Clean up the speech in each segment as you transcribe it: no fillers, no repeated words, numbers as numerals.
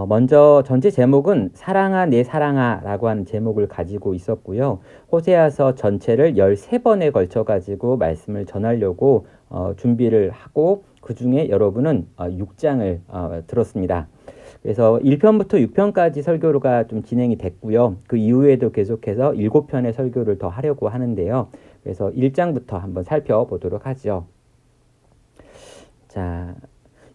먼저 전체 제목은 사랑아 내 사랑아 라고 하는 제목을 가지고 있었고요. 호세아서 전체를 13번에 걸쳐 가지고 말씀을 전하려고 준비를 하고 그중에 여러분은 6장을 들었습니다. 그래서 1편부터 6편까지 설교가 좀 진행이 됐고요. 그 이후에도 계속해서 7편의 설교를 더 하려고 하는데요. 그래서 1장부터 한번 살펴보도록 하죠. 자,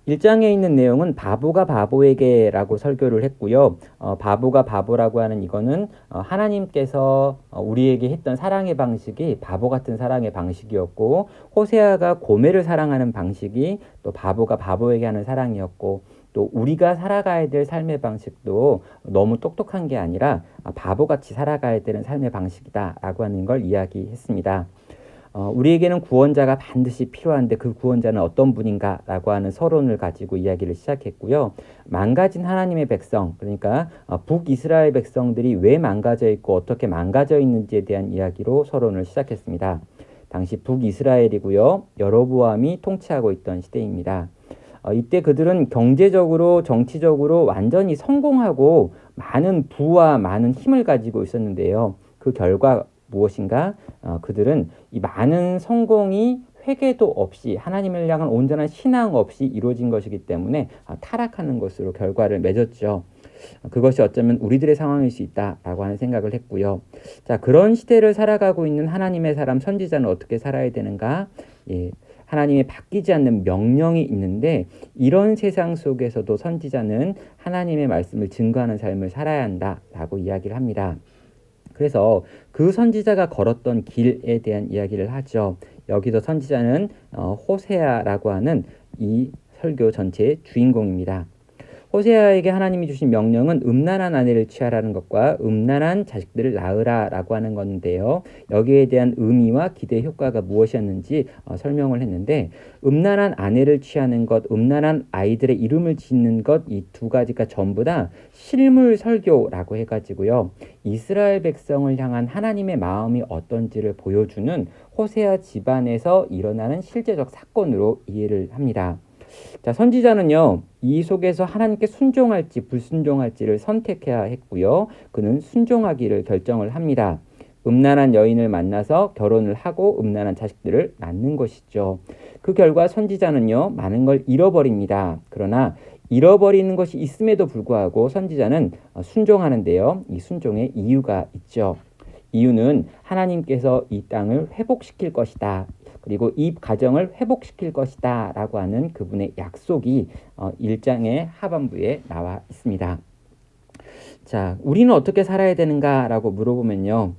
1장에 있는 내용은 바보가 바보에게라고 설교를 했고요. 바보가 바보라고 하는 이거는 하나님께서 우리에게 했던 사랑의 방식이 바보 같은 사랑의 방식이었고, 호세아가 고멜을 사랑하는 방식이 또 바보가 바보에게 하는 사랑이었고, 또 우리가 살아가야 될 삶의 방식도 너무 똑똑한 게 아니라 바보같이 살아가야 되는 삶의 방식이다라고 하는 걸 이야기했습니다. 우리에게는 구원자가 반드시 필요한데 그 구원자는 어떤 분인가라고 하는 서론을 가지고 이야기를 시작했고요. 망가진 하나님의 백성, 그러니까 북이스라엘 백성들이 왜 망가져 있고 어떻게 망가져 있는지에 대한 이야기로 서론을 시작했습니다. 당시 북이스라엘이고요. 여로보암이 통치하고 있던 시대입니다. 이때 그들은 경제적으로 정치적으로 완전히 성공하고 많은 부와 많은 힘을 가지고 있었는데요. 그 결과 무엇인가? 그들은 이 많은 성공이 회개도 없이 하나님을 향한 온전한 신앙 없이 이루어진 것이기 때문에 타락하는 것으로 결과를 맺었죠. 그것이 어쩌면 우리들의 상황일 수 있다라고 하는 생각을 했고요. 자, 그런 시대를 살아가고 있는 하나님의 사람 선지자는 어떻게 살아야 되는가? 예, 하나님의 바뀌지 않는 명령이 있는데 이런 세상 속에서도 선지자는 하나님의 말씀을 증거하는 삶을 살아야 한다라고 이야기를 합니다. 그래서 그 선지자가 걸었던 길에 대한 이야기를 하죠. 여기서 선지자는 호세아라고 하는 이 설교 전체의 주인공입니다. 호세아에게 하나님이 주신 명령은 음란한 아내를 취하라는 것과 음란한 자식들을 낳으라라고 하는 건데요. 여기에 대한 의미와 기대 효과가 무엇이었는지 설명을 했는데, 음란한 아내를 취하는 것, 음란한 아이들의 이름을 짓는 것, 이 두 가지가 전부 다 실물 설교라고 해가지고요. 이스라엘 백성을 향한 하나님의 마음이 어떤지를 보여주는 호세아 집안에서 일어나는 실제적 사건으로 이해를 합니다. 자, 선지자는요, 이 속에서 하나님께 순종할지 불순종할지를 선택해야 했고요. 그는 순종하기를 결정을 합니다. 음란한 여인을 만나서 결혼을 하고 음란한 자식들을 낳는 것이죠. 그 결과 선지자는요, 많은 걸 잃어버립니다. 그러나 잃어버리는 것이 있음에도 불구하고 선지자는 순종하는데요. 이 순종의 이유가 있죠. 이유는 하나님께서 이 땅을 회복시킬 것이다. 그리고 이 가정을 회복시킬 것이다 라고 하는 그분의 약속이 1장의 하반부에 나와 있습니다. 자, 우리는 어떻게 살아야 되는가 라고 물어보면요.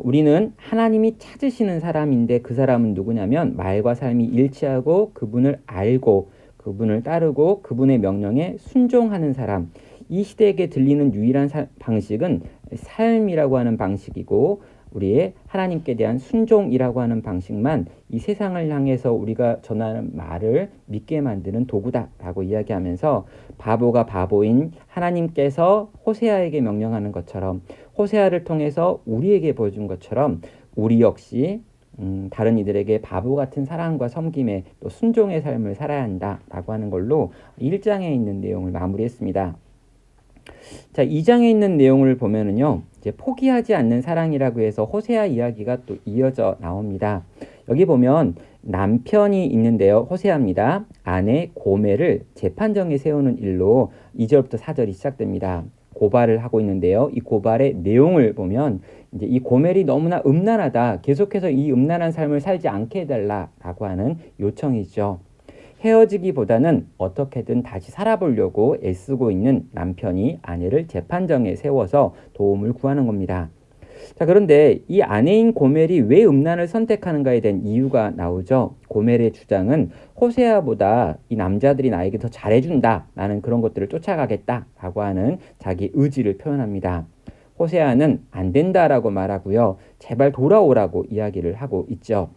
우리는 하나님이 찾으시는 사람인데 그 사람은 누구냐면 말과 삶이 일치하고 그분을 알고 그분을 따르고 그분의 명령에 순종하는 사람. 이 시대에게 들리는 유일한 방식은 삶이라고 하는 방식이고 우리의 하나님께 대한 순종이라고 하는 방식만 이 세상을 향해서 우리가 전하는 말을 믿게 만드는 도구다라고 이야기하면서 바보가 바보인 하나님께서 호세아에게 명령하는 것처럼 호세아를 통해서 우리에게 보여준 것처럼 우리 역시 다른 이들에게 바보 같은 사랑과 섬김에 또 순종의 삶을 살아야 한다라고 하는 걸로 1장에 있는 내용을 마무리했습니다. 자, 2장에 있는 내용을 보면은요, 이제 포기하지 않는 사랑이라고 해서 호세아 이야기가 또 이어져 나옵니다. 여기 보면 남편이 있는데요, 호세아입니다. 아내 고멜을 재판정에 세우는 일로 2절부터 4절이 시작됩니다. 고발을 하고 있는데요, 이 고발의 내용을 보면 이제 이 고멜이 너무나 음란하다, 계속해서 이 음란한 삶을 살지 않게 해달라라고 하는 요청이죠. 헤어지기보다는 어떻게든 다시 살아보려고 애쓰고 있는 남편이 아내를 재판정에 세워서 도움을 구하는 겁니다. 자, 그런데 이 아내인 고멜이 왜 음란을 선택하는가에 대한 이유가 나오죠. 고멜의 주장은 호세아보다 이 남자들이 나에게 더 잘해준다, 나는 그런 것들을 쫓아가겠다라고 하는 자기 의지를 표현합니다. 호세아는 안 된다라고 말하고요. 제발 돌아오라고 이야기를 하고 있죠.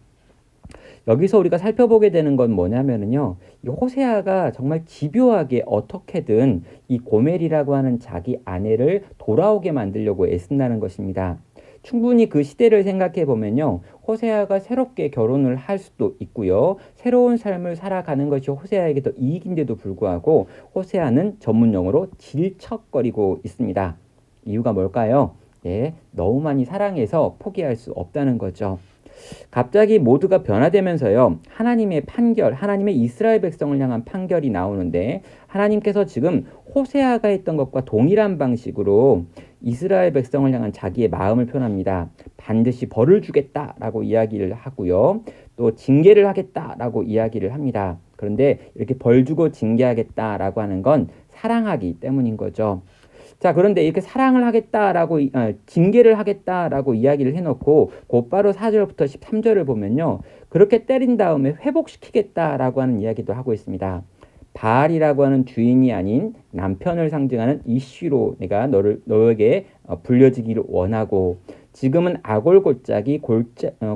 여기서 우리가 살펴보게 되는 건 뭐냐면은요, 이 호세아가 정말 집요하게 어떻게든 이 고멜이라고 하는 자기 아내를 돌아오게 만들려고 애쓴다는 것입니다. 충분히 그 시대를 생각해 보면요. 호세아가 새롭게 결혼을 할 수도 있고요. 새로운 삶을 살아가는 것이 호세아에게 더 이익인데도 불구하고 호세아는 전문용어로 질척거리고 있습니다. 이유가 뭘까요? 예, 너무 많이 사랑해서 포기할 수 없다는 거죠. 갑자기 모두가 변화되면서요. 하나님의 판결, 하나님의 이스라엘 백성을 향한 판결이 나오는데 하나님께서 지금 호세아가 했던 것과 동일한 방식으로 이스라엘 백성을 향한 자기의 마음을 표현합니다. 반드시 벌을 주겠다라고 이야기를 하고요. 또 징계를 하겠다라고 이야기를 합니다. 그런데 이렇게 벌 주고 징계하겠다라고 하는 건 사랑하기 때문인 거죠. 자, 그런데 이렇게 사랑을 하겠다라고 징계를 하겠다라고 이야기를 해놓고 곧바로 4절부터 13절을 보면요. 그렇게 때린 다음에 회복시키겠다라고 하는 이야기도 하고 있습니다. 바알이라고 하는 주인이 아닌 남편을 상징하는 이슈로 내가 너에게 불려지기를 원하고 지금은 아골골짜기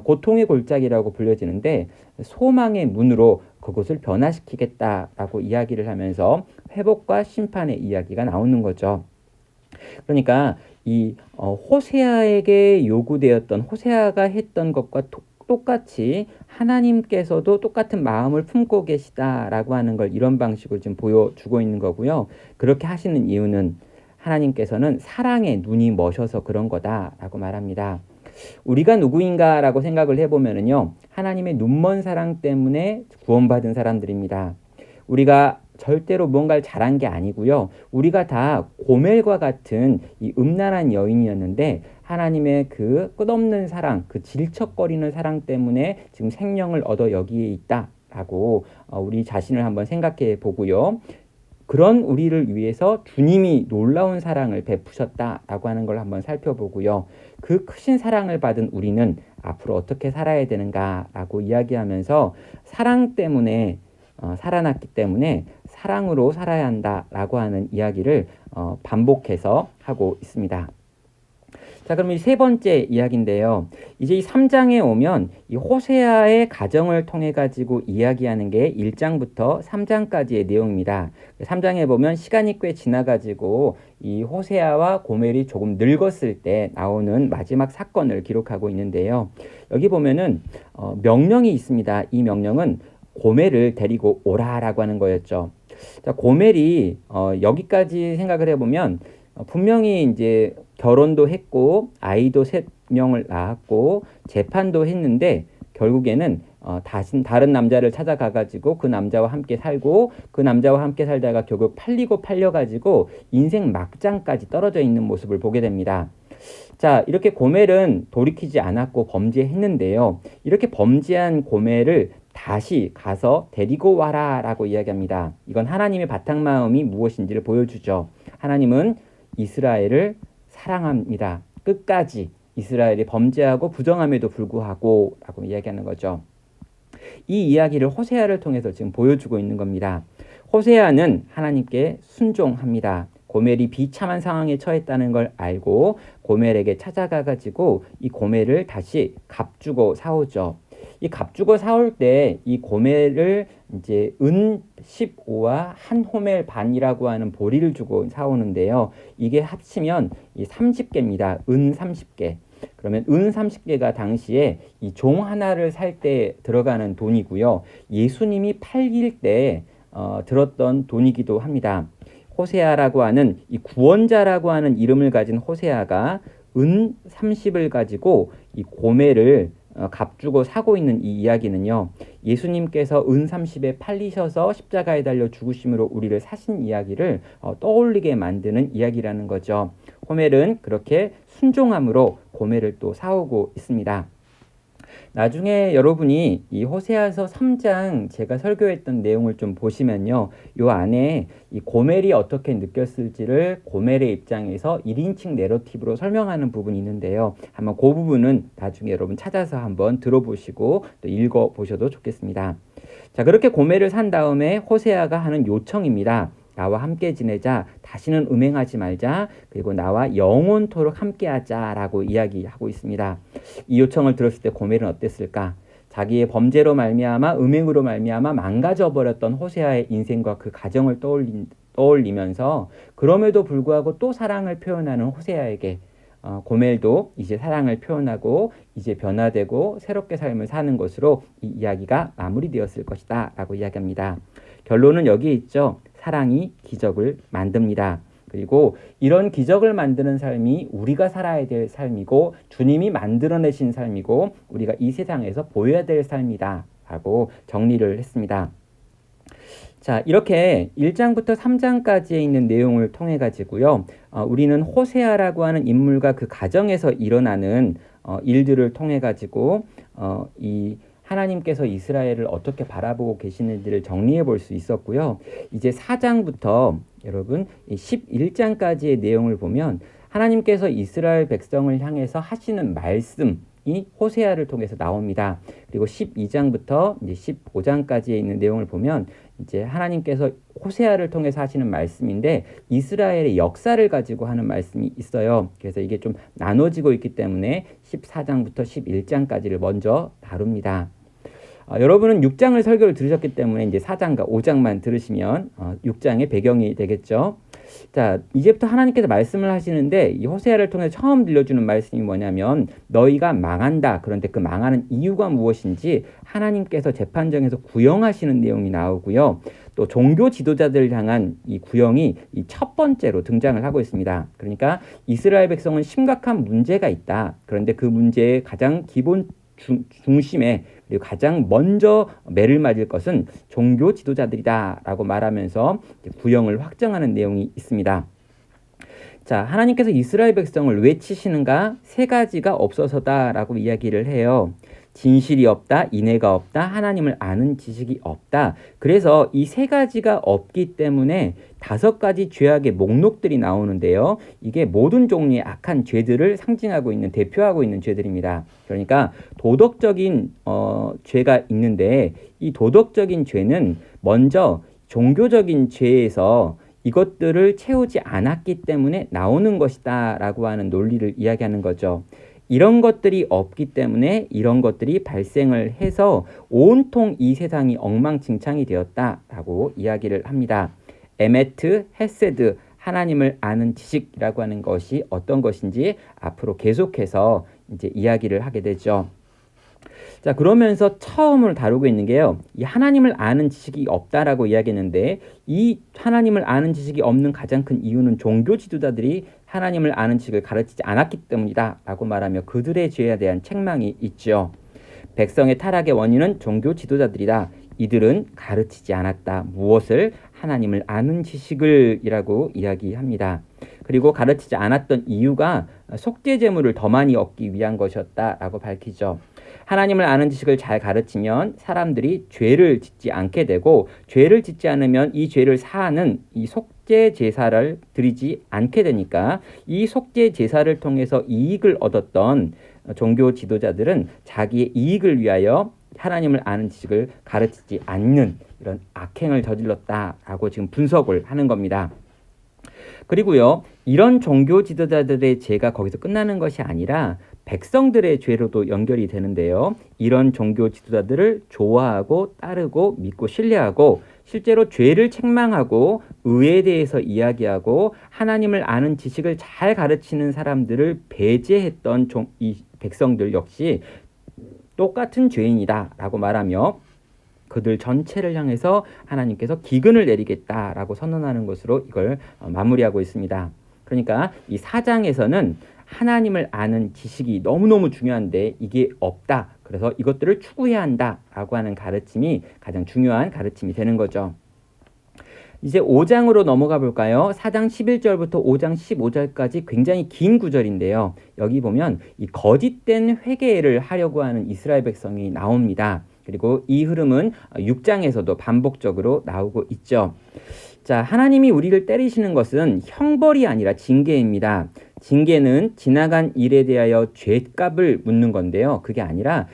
고통의 골짜기라고 불려지는데 소망의 문으로 그곳을 변화시키겠다라고 이야기를 하면서 회복과 심판의 이야기가 나오는 거죠. 그러니까 이 호세아에게 요구되었던 호세아가 했던 것과 똑같이 하나님께서도 똑같은 마음을 품고 계시다라고 하는 걸 이런 방식으로 지금 보여주고 있는 거고요. 그렇게 하시는 이유는 하나님께서는 사랑에 눈이 머셔서 그런 거다라고 말합니다. 우리가 누구인가라고 생각을 해보면요. 하나님의 눈먼 사랑 때문에 구원받은 사람들입니다. 우리가 절대로 무언가를 잘한 게 아니고요. 우리가 다 고멜과 같은 이 음란한 여인이었는데 하나님의 그 끝없는 사랑, 그 질척거리는 사랑 때문에 지금 생명을 얻어 여기에 있다라고 우리 자신을 한번 생각해 보고요. 그런 우리를 위해서 주님이 놀라운 사랑을 베푸셨다라고 하는 걸 한번 살펴보고요. 그 크신 사랑을 받은 우리는 앞으로 어떻게 살아야 되는가라고 이야기하면서 사랑 때문에 살아났기 때문에 사랑으로 살아야 한다라고 하는 이야기를 반복해서 하고 있습니다. 자, 그럼 이 세 번째 이야기인데요. 이제 이 3장에 오면 이 호세아의 가정을 통해 가지고 이야기하는 게 1장부터 3장까지의 내용입니다. 3장에 보면 시간이 꽤 지나 가지고 이 호세아와 고멜이 조금 늙었을 때 나오는 마지막 사건을 기록하고 있는데요. 여기 보면은 명령이 있습니다. 이 명령은 고멜을 데리고 오라라고 하는 거였죠. 자, 고멜이 여기까지 생각을 해보면 분명히 이제 결혼도 했고 아이도 3명을 낳았고 재판도 했는데 결국에는 다른 남자를 찾아가가지고 그 남자와 함께 살고 그 남자와 함께 살다가 결국 팔려가지고 인생 막장까지 떨어져 있는 모습을 보게 됩니다. 자, 이렇게 고멜은 돌이키지 않았고 범죄했는데요. 이렇게 범죄한 고멜을 다시 가서 데리고 와라 라고 이야기합니다. 이건 하나님의 바탕마음이 무엇인지를 보여주죠. 하나님은 이스라엘을 사랑합니다. 끝까지 이스라엘이 범죄하고 부정함에도 불구하고 라고 이야기하는 거죠. 이 이야기를 호세아를 통해서 지금 보여주고 있는 겁니다. 호세아는 하나님께 순종합니다. 고멜이 비참한 상황에 처했다는 걸 알고 고멜에게 찾아가가지고 이 고멜을 다시 값주고 사오죠. 이 값주고 사올 때 이 고멜을 이제 은 15와 한 호멜 반이라고 하는 보리를 주고 사오는데요. 이게 합치면 이 30개입니다. 은 30개. 그러면 은 30개가 당시에 이 종 하나를 살 때 들어가는 돈이고요. 예수님이 팔릴 때 들었던 돈이기도 합니다. 호세아라고 하는 이 구원자라고 하는 이름을 가진 호세아가 은 30을 가지고 이 고멜을 값주고 사고 있는 이 이야기는요. 예수님께서 은 30에 팔리셔서 십자가에 달려 죽으심으로 우리를 사신 이야기를 떠올리게 만드는 이야기라는 거죠. 호멜은 그렇게 순종함으로 고멜을 또 사오고 있습니다. 나중에 여러분이 이 호세아서 3장 제가 설교했던 내용을 좀 보시면요. 요 안에 이 고멜이 어떻게 느꼈을지를 고멜의 입장에서 1인칭 내러티브로 설명하는 부분이 있는데요. 한번 그 부분은 나중에 여러분 찾아서 한번 들어보시고 또 읽어보셔도 좋겠습니다. 자, 그렇게 고멜을 산 다음에 호세아가 하는 요청입니다. 나와 함께 지내자, 다시는 음행하지 말자, 그리고 나와 영원토록 함께하자라고 이야기하고 있습니다. 이 요청을 들었을 때 고멜은 어땠을까? 자기의 범죄로 말미암아 음행으로 말미암아 망가져 버렸던 호세아의 인생과 그 가정을 떠올리면서 그럼에도 불구하고 또 사랑을 표현하는 호세아에게 고멜도 이제 사랑을 표현하고 이제 변화되고 새롭게 삶을 사는 것으로 이 이야기가 마무리되었을 것이다 라고 이야기합니다. 결론은 여기에 있죠. 사랑이 기적을 만듭니다. 그리고 이런 기적을 만드는 삶이 우리가 살아야 될 삶이고 주님이 만들어내신 삶이고 우리가 이 세상에서 보여야 될 삶이다 라고 정리를 했습니다. 자, 이렇게 1장부터 3장까지에 있는 내용을 통해 가지고요. 우리는 호세아라고 하는 인물과 그 가정에서 일어나는 일들을 통해 가지고 이 하나님께서 이스라엘을 어떻게 바라보고 계시는지를 정리해 볼 수 있었고요. 이제 4장부터 여러분 11장까지의 내용을 보면 하나님께서 이스라엘 백성을 향해서 하시는 말씀이 호세아를 통해서 나옵니다. 그리고 12장부터 이제 15장까지에 있는 내용을 보면 이제 하나님께서 호세아를 통해서 하시는 말씀인데 이스라엘의 역사를 가지고 하는 말씀이 있어요. 그래서 이게 좀 나눠지고 있기 때문에 14장부터 11장까지를 먼저 다룹니다. 여러분은 6장을 설교를 들으셨기 때문에 이제 4장과 5장만 들으시면 6장의 배경이 되겠죠. 자, 이제부터 하나님께서 말씀을 하시는데 이 호세아를 통해 처음 들려주는 말씀이 뭐냐면 너희가 망한다. 그런데 그 망하는 이유가 무엇인지 하나님께서 재판정에서 구형하시는 내용이 나오고요. 또 종교 지도자들을 향한 이 구형이 이 첫 번째로 등장을 하고 있습니다. 그러니까 이스라엘 백성은 심각한 문제가 있다. 그런데 그 문제의 가장 기본 중심에 그리고 가장 먼저 매를 맞을 것은 종교 지도자들이다 라고 말하면서 구형을 확정하는 내용이 있습니다. 자, 하나님께서 이스라엘 백성을 왜 치시는가? 세 가지가 없어서다 라고 이야기를 해요. 진실이 없다, 인애가 없다, 하나님을 아는 지식이 없다. 그래서 이 세 가지가 없기 때문에 5가지 죄악의 목록들이 나오는데요. 이게 모든 종류의 악한 죄들을 상징하고 있는, 대표하고 있는 죄들입니다. 그러니까 도덕적인 죄가 있는데 이 도덕적인 죄는 먼저 종교적인 죄에서 이것들을 채우지 않았기 때문에 나오는 것이다 라고 하는 논리를 이야기하는 거죠. 이런 것들이 없기 때문에 이런 것들이 발생을 해서 온통 이 세상이 엉망진창이 되었다라고 이야기를 합니다. 에메트, 헤세드, 하나님을 아는 지식이라고 하는 것이 어떤 것인지 앞으로 계속해서 이제 이야기를 하게 되죠. 자, 그러면서 처음으로 다루고 있는 게요. 이 하나님을 아는 지식이 없다라고 이야기했는데 이 하나님을 아는 지식이 없는 가장 큰 이유는 종교 지도자들이 하나님을 아는 지식을 가르치지 않았기 때문이다 라고 말하며 그들의 죄에 대한 책망이 있죠. 백성의 타락의 원인은 종교 지도자들이다. 이들은 가르치지 않았다. 무엇을? 하나님을 아는 지식을 이라고 이야기합니다. 그리고 가르치지 않았던 이유가 속죄 제물을 더 많이 얻기 위한 것이었다라고 밝히죠. 하나님을 아는 지식을 잘 가르치면 사람들이 죄를 짓지 않게 되고 죄를 짓지 않으면 이 죄를 사하는 이 속죄 제사를 드리지 않게 되니까 이 속죄 제사를 통해서 이익을 얻었던 종교 지도자들은 자기의 이익을 위하여 하나님을 아는 지식을 가르치지 않는 이런 악행을 저질렀다라고 지금 분석을 하는 겁니다. 그리고요, 이런 종교 지도자들의 죄가 거기서 끝나는 것이 아니라 백성들의 죄로도 연결이 되는데요. 이런 종교 지도자들을 좋아하고 따르고 믿고 신뢰하고 실제로 죄를 책망하고 의에 대해서 이야기하고 하나님을 아는 지식을 잘 가르치는 사람들을 배제했던 이 백성들 역시 똑같은 죄인이다 라고 말하며 그들 전체를 향해서 하나님께서 기근을 내리겠다라고 선언하는 것으로 이걸 마무리하고 있습니다. 그러니까 이 4장에서는 하나님을 아는 지식이 너무너무 중요한데 이게 없다. 그래서 이것들을 추구해야 한다라고 하는 가르침이 가장 중요한 가르침이 되는 거죠. 이제 5장으로 넘어가 볼까요? 4장 11절부터 5장 15절까지 굉장히 긴 구절인데요. 여기 보면 이 거짓된 회개를 하려고 하는 이스라엘 백성이 나옵니다. 그리고 이 흐름은 6장에서도 반복적으로 나오고 있죠. 자, 하나님이 우리를 때리시는 것은 형벌이 아니라 징계입니다. 징계는 지나간 일에 대하여 죄값을 묻는 건데요. 그게 아니라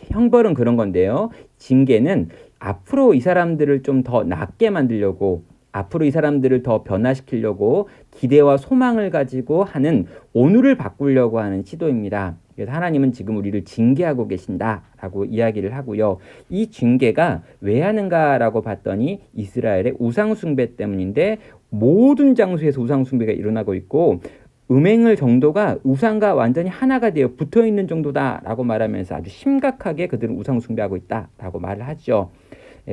형벌은 그런 건데요. 징계는 앞으로 이 사람들을 좀 더 낫게 만들려고 앞으로 이 사람들을 더 변화시키려고 기대와 소망을 가지고 하는 오늘을 바꾸려고 하는 시도입니다. 그래서 하나님은 지금 우리를 징계하고 계신다라고 이야기를 하고요. 이 징계가 왜 하는가라고 봤더니 이스라엘의 우상숭배 때문인데 모든 장소에서 우상숭배가 일어나고 있고 음행을 정도가 우상과 완전히 하나가 되어 붙어있는 정도다라고 말하면서 아주 심각하게 그들은 우상 숭배하고 있다라고 말을 하죠.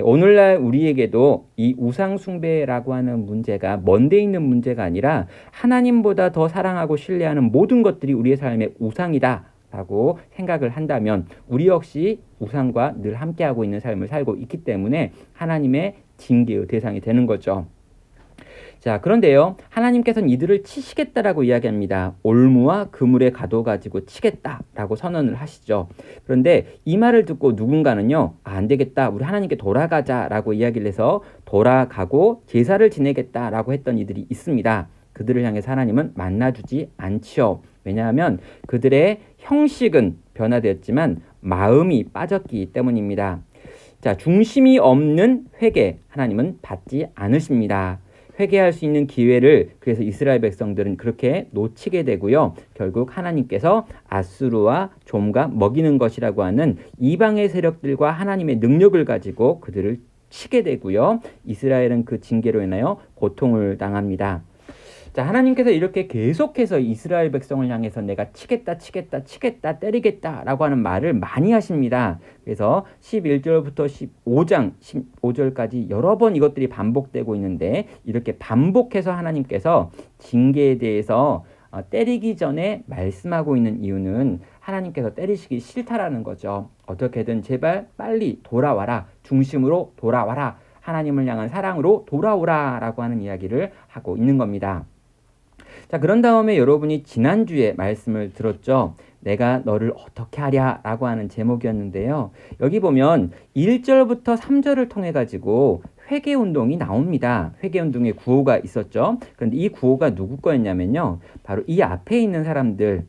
오늘날 우리에게도 이 우상 숭배라고 하는 문제가 먼데 있는 문제가 아니라 하나님보다 더 사랑하고 신뢰하는 모든 것들이 우리의 삶의 우상이다라고 생각을 한다면 우리 역시 우상과 늘 함께하고 있는 삶을 살고 있기 때문에 하나님의 징계의 대상이 되는 거죠. 자, 그런데요, 하나님께서는 이들을 치시겠다라고 이야기합니다. 올무와 그물에 가둬 가지고 치겠다라고 선언을 하시죠. 그런데 이 말을 듣고 누군가는요, 안 되겠다, 우리 하나님께 돌아가자라고 이야기를 해서 돌아가고 제사를 지내겠다라고 했던 이들이 있습니다. 그들을 향해서 하나님은 만나주지 않지요. 왜냐하면 그들의 형식은 변화되었지만 마음이 빠졌기 때문입니다. 자, 중심이 없는 회개 하나님은 받지 않으십니다. 회개할 수 있는 기회를 그래서 이스라엘 백성들은 그렇게 놓치게 되고요. 결국 하나님께서 아수르와 좀과 먹이는 것이라고 하는 이방의 세력들과 하나님의 능력을 가지고 그들을 치게 되고요. 이스라엘은 그 징계로 인하여 고통을 당합니다. 자, 하나님께서 이렇게 계속해서 이스라엘 백성을 향해서 내가 치겠다, 치겠다, 치겠다, 때리겠다라고 하는 말을 많이 하십니다. 그래서 11절부터 15장 15절까지 여러 번 이것들이 반복되고 있는데 이렇게 반복해서 하나님께서 징계에 대해서 때리기 전에 말씀하고 있는 이유는 하나님께서 때리시기 싫다라는 거죠. 어떻게든 제발 빨리 돌아와라. 중심으로 돌아와라. 하나님을 향한 사랑으로 돌아오라라고 하는 이야기를 하고 있는 겁니다. 자, 그런 다음에 여러분이 지난주에 말씀을 들었죠. 내가 너를 어떻게 하랴 라고 하는 제목이었는데요. 여기 보면 1절부터 3절을 통해 가지고 회개운동이 나옵니다. 회개운동의 구호가 있었죠. 그런데 이 구호가 누구 거였냐면요. 바로 이 앞에 있는 사람들,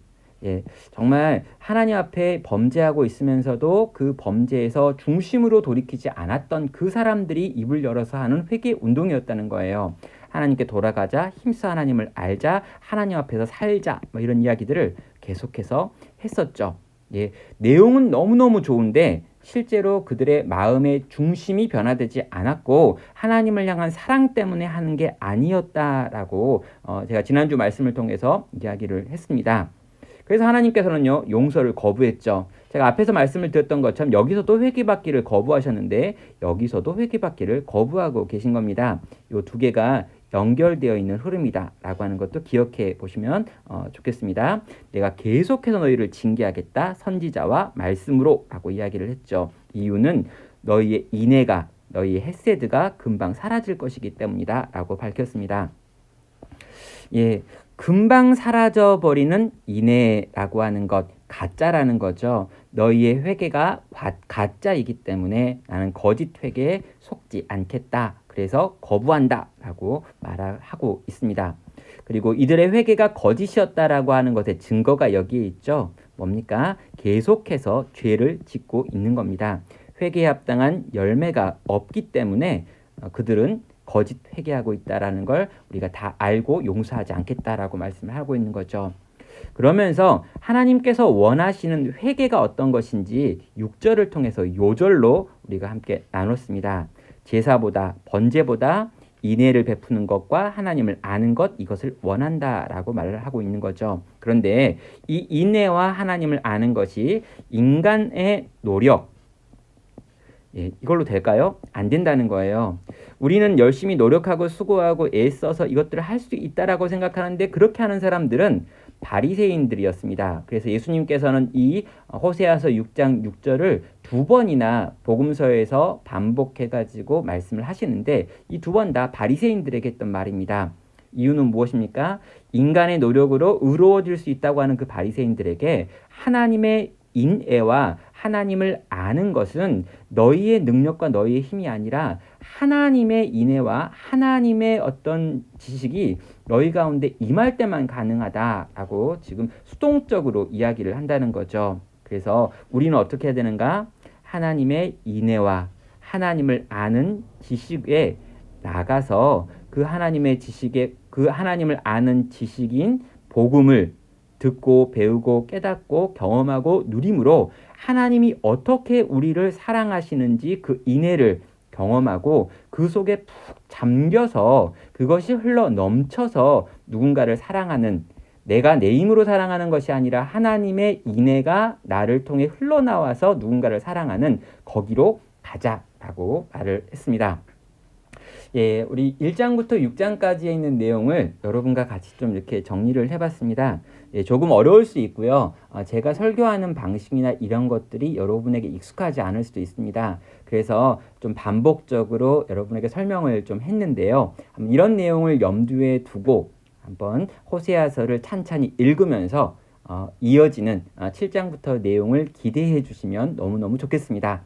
정말 하나님 앞에 범죄하고 있으면서도 그 범죄에서 중심으로 돌이키지 않았던 그 사람들이 입을 열어서 하는 회개운동이었다는 거예요. 하나님께 돌아가자, 힘써 하나님을 알자, 하나님 앞에서 살자, 이런 이야기들을 계속해서 했었죠. 내용은 너무너무 좋은데 실제로 그들의 마음의 중심이 변화되지 않았고 하나님을 향한 사랑 때문에 하는 게 아니었다라고 제가 지난주 말씀을 통해서 이야기를 했습니다. 그래서 하나님께서는요, 용서를 거부했죠. 제가 앞에서 말씀을 드렸던 것처럼 여기서도 회개받기를 거부하셨는데 여기서도 회개받기를 거부하고 계신 겁니다. 이 두 개가 연결되어 있는 흐름이다 라고 하는 것도 기억해 보시면 좋겠습니다. 내가 계속해서 너희를 징계하겠다. 선지자와 말씀으로 라고 이야기를 했죠. 이유는 너희의 인애가 너희의 헤세드가 금방 사라질 것이기 때문이다 라고 밝혔습니다. 금방 사라져버리는 인애라고 하는 것, 가짜라는 거죠. 너희의 회개가 가짜이기 때문에 나는 거짓 회개에 속지 않겠다. 그래서 거부한다 라고 말하고 있습니다. 그리고 이들의 회개가 거짓이었다라고 하는 것의 증거가 여기에 있죠. 뭡니까? 계속해서 죄를 짓고 있는 겁니다. 회개에 합당한 열매가 없기 때문에 그들은 거짓 회개하고 있다라는 걸 우리가 다 알고 용서하지 않겠다라고 말씀을 하고 있는 거죠. 그러면서 하나님께서 원하시는 회개가 어떤 것인지 6절을 통해서 요절로 우리가 함께 나눴습니다. 제사보다 번제보다 인애를 베푸는 것과 하나님을 아는 것, 이것을 원한다라고 말을 하고 있는 거죠. 그런데 이 인애와 하나님을 아는 것이 인간의 노력, 이걸로 될까요? 안 된다는 거예요. 우리는 열심히 노력하고 수고하고 애써서 이것들을 할 수 있다라고 생각하는데 그렇게 하는 사람들은 바리새인들이었습니다. 그래서 예수님께서는 이 호세아서 6장 6절을 두 번이나 복음서에서 반복해가지고 말씀을 하시는데 이 두 번 다 바리새인들에게 했던 말입니다. 이유는 무엇입니까? 인간의 노력으로 의로워질 수 있다고 하는 그 바리새인들에게 하나님의 인애와 하나님을 아는 것은 너희의 능력과 너희의 힘이 아니라 하나님의 인애와 하나님의 어떤 지식이 너희 가운데 임할 때만 가능하다라고 지금 수동적으로 이야기를 한다는 거죠. 그래서 우리는 어떻게 해야 되는가? 하나님의 인애와 하나님을 아는 지식에 나가서 그 하나님의 지식에 그 하나님을 아는 지식인 복음을 듣고 배우고 깨닫고 경험하고 누림으로 하나님이 어떻게 우리를 사랑하시는지 그 인애를 경험하고 그 속에 푹 잠겨서 그것이 흘러 넘쳐서 누군가를 사랑하는 내가 내 힘으로 사랑하는 것이 아니라 하나님의 인애가 나를 통해 흘러나와서 누군가를 사랑하는 거기로 가자라고 말을 했습니다. 예, 우리 1장부터 6장까지에 있는 내용을 여러분과 같이 좀 이렇게 정리를 해봤습니다. 예, 조금 어려울 수 있고요. 제가 설교하는 방식이나 이런 것들이 여러분에게 익숙하지 않을 수도 있습니다. 그래서 좀 반복적으로 여러분에게 설명을 좀 했는데요. 이런 내용을 염두에 두고 한번 호세아서를 찬찬히 읽으면서 이어지는 7장부터 내용을 기대해 주시면 너무너무 좋겠습니다.